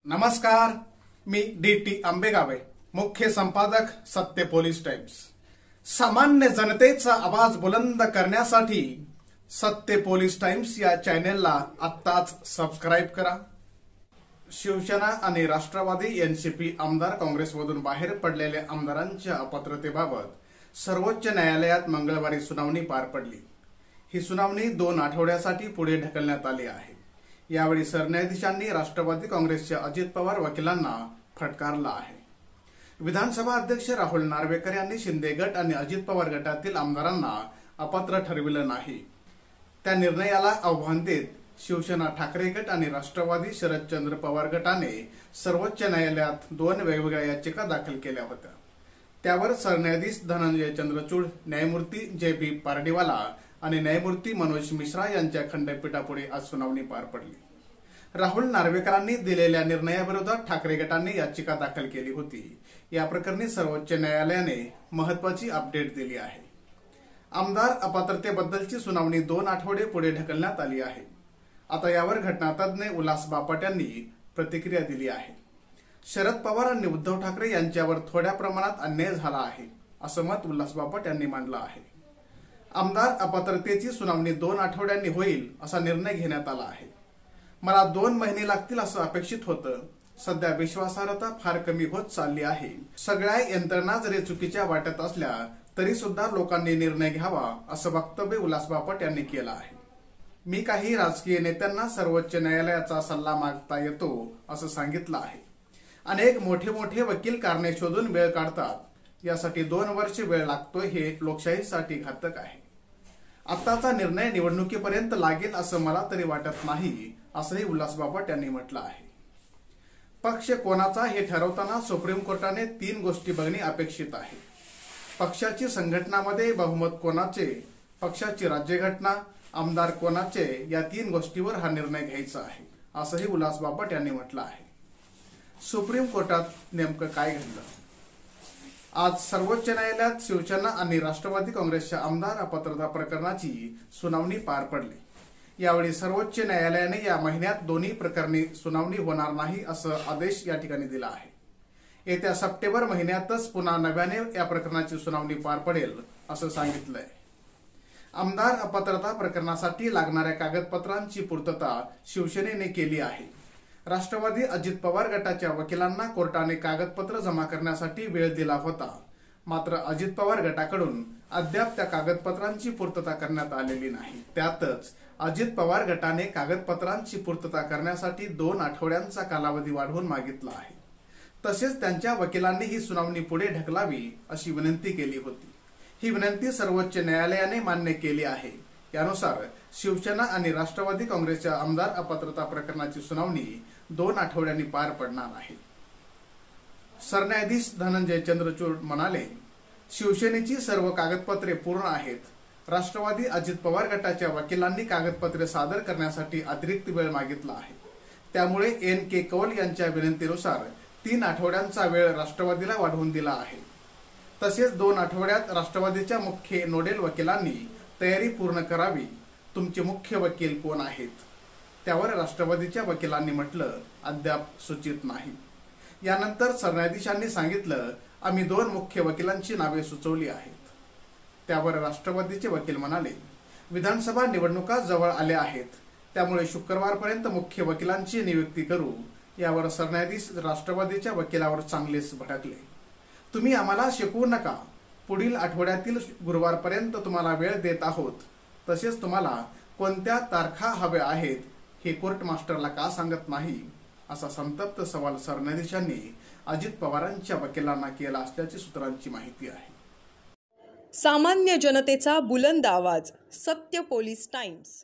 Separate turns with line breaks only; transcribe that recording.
नमस्कार, मी डी.टी. आंबेगावे, मुख्य संपादक सत्य पोलीस टाइम्स। सामान्य जनतेचा आवाज बुलंद करण्यासाठी सत्य पोलीस टाइम्स या चॅनेलला आत्ताच सबस्क्राइब करा। शिवसेना आणि राष्ट्रवादी एनसीपी आमदार काँग्रेसमधून बाहेर पडलेल्या आमदारांच्या अपात्रतेबाबत सर्वोच्च न्यायालयात मंगळवारी सुनावणी पार पडली। ही सुनावणी 2 आठवड्यासाठी पुढे ढकलण्यात आली आहे। यावेळी सरन्यायाधीशांनी राष्ट्रवादी काँग्रेसच्या अजित पवार वकिलांना फटकारला आहे। विधानसभा अध्यक्ष राहुल नार्वेकर यांनी शिंदे गट आणि अजित पवार गटातील आमदारांना अपात्र ठरविलं नाही। त्या निर्णयाला आव्हान देत शिवसेना ठाकरे गट आणि राष्ट्रवादी शरदचंद्र पवार गटाने सर्वोच्च न्यायालयात 2 वेगवेगळ्या याचिका दाखल केल्या होत्या। त्यावर सरन्यायाधीश धनंजय चंद्रचूड, न्यायमूर्ती जे.बी. पारडीवाला आणि न्यायमूर्ती मनोज मिश्रा यांच्या खंडपीठापुढे आज सुनावणी पार पडली। राहुल नार्वेकरांनी दिलेल्या निर्णयाविरोधात ठाकरे गटाने याचिका दाखल केली होती। या प्रकरणी सर्वोच्च न्यायालयाने महत्त्वाची अपडेट दिली आहे। आमदार अपात्रतेबद्दलची सुनावणी 2 आठवडे पुढे ढकलण्यात आली आहे। आता यावर घटनातज्ञ उल्हास बापट यांनी प्रतिक्रिया दिली आहे। शरद पवार आणि उद्धव ठाकरे यांच्यावर थोड्या प्रमाणात अन्याय झाला आहे, असं मत उल्हास बापट यांनी मांडलं आहे। आमदार अपात्रतेची सुनावणी 2 आठवड्यांनी होईल असा निर्णय घेण्यात आला आहे। मला 2 महिने लागतील असं अपेक्षित होतं। सध्या विश्वासार्हता फार कमी होत चालली आहे। सगळ्या यंत्रणा जरी चुकीच्या वाटत असल्या तरी सुद्धा लोकांनी निर्णय घ्यावा, असं वक्तव्य उल्हास बापट यांनी केलं आहे। मी काही राजकीय नेत्यांना सर्वोच्च न्यायालयाचा सल्ला मागता येतो असं सांगितलं आहे। अनेक मोठे वकील कारणे शोधून वेळ काढतात, यासाठी 2 वर्ष वेळ लागतोय, हे लोकशाहीसाठी घातक आहे। आताचा निर्णय निवडणुकीपर्यंत लागेल असं मला तरी वाटत नाही, असंही उल्हास बापट यांनी म्हटलं आहे। पक्ष कोणाचा हे ठरवताना सुप्रीम कोर्टाने 3 गोष्टी बघणे अपेक्षित आहे। पक्षाची संघटनामध्ये बहुमत कोणाचे, पक्षाची राज्यघटना, आमदार कोणाचे, या 3 गोष्टीवर हा निर्णय घ्यायचा आहे, असंही उल्हास बापट यांनी म्हटलं आहे। सुप्रीम कोर्टात नेमकं काय घडलं? आज सर्वोच्च न्यायालयात शिवसेना आणि राष्ट्रवादी काँग्रेसच्या आमदार अपात्रता प्रकरणाची सुनावणी पार पडली। यावेळी सर्वोच्च न्यायालयाने या महिन्यात दोन्ही प्रकरणी सुनावणी होणार नाही असं आदेश या ठिकाणी दिला आहे। येत्या सप्टेंबर महिन्यातच पुन्हा नव्याने या प्रकरणाची सुनावणी पार पडेल असं सांगितलंय। आमदार अपात्रता प्रकरणासाठी लागणाऱ्या कागदपत्रांची पूर्तता शिवसेनेने केली आहे। राष्ट्रवादी अजित पवार गटाच्या वकिलांना कोर्टाने कागदपत्र जमा करण्यासाठी वेळ दिला होता, मात्र अजित पवार गटाकडून अद्याप त्या कागदपत्रांची पूर्तता करण्यात आलेली नाही। त्यातच अजित पवार गटाने कागदपत्रांची पूर्तता करण्यासाठी 2 आठवड्यांचा कालावधी वाढवून मागितला आहे। तसेच त्यांच्या वकिलांनी ही सुनावणी पुढे ढकलावी अशी विनंती केली होती। ही विनंती सर्वोच्च न्यायालयाने मान्य केली आहे। यानुसार शिवसेना आणि राष्ट्रवादी काँग्रेसच्या आमदार अपात्रता प्रकरणाची सुनावणी 2 आठवड्यांनी पार पडणार आहे। सरन्यायाधीश धनंजय चंद्रचूड म्हणाले, शिवसेनेची सर्व कागदपत्रे पूर्ण आहेत। राष्ट्रवादी अजित पवार गटाच्या वकिलांनी कागदपत्रे सादर करण्यासाठी अतिरिक्त वेळ मागितला आहे। त्यामुळे N.K. कौल यांच्या विनंतीनुसार 3 आठवड्यांचा वेळ राष्ट्रवादीला वाढवून दिला आहे। तसेच 2 आठवड्यात राष्ट्रवादीच्या मुख्य नोडेल वकिलांनी तयारी पूर्ण करावी। तुमचे मुख्य वकील कोण आहेत? त्यावर राष्ट्रवादीच्या वकिलांनी म्हटलं, अद्याप सूचित नाही। यानंतर सरन्यायाधीशांनी सांगितलं, आम्ही 2 मुख्य वकिलांची नावे सुचवली आहेत। त्यावर राष्ट्रवादीचे वकील म्हणाले, विधानसभा निवडणुका जवळ आल्या आहेत, त्यामुळे शुक्रवारपर्यंत मुख्य वकिलांची नियुक्ती करू। यावर सरन्यायाधीश राष्ट्रवादीच्या वकिलावर चांगलेच भडकले। तुम्ही आम्हाला शिकवू नका, पुढील आठवड्यातील गुरुवारपर्यंत तुम्हाला वेळ देत आहोत। तसेच तुम्हाला कोणत्या तारखा हव्या आहेत हे कोर्ट मास्टरला का सांगत नाही, असा संतप्त सवाल सरन्यायाधीशांनी अजित पवारांच्या वकिलांना केला असल्याची सूत्रांची माहिती आहे।
सामान्य जनतेचा बुलंद आवाज, सत्य पोलीस टाइम्स।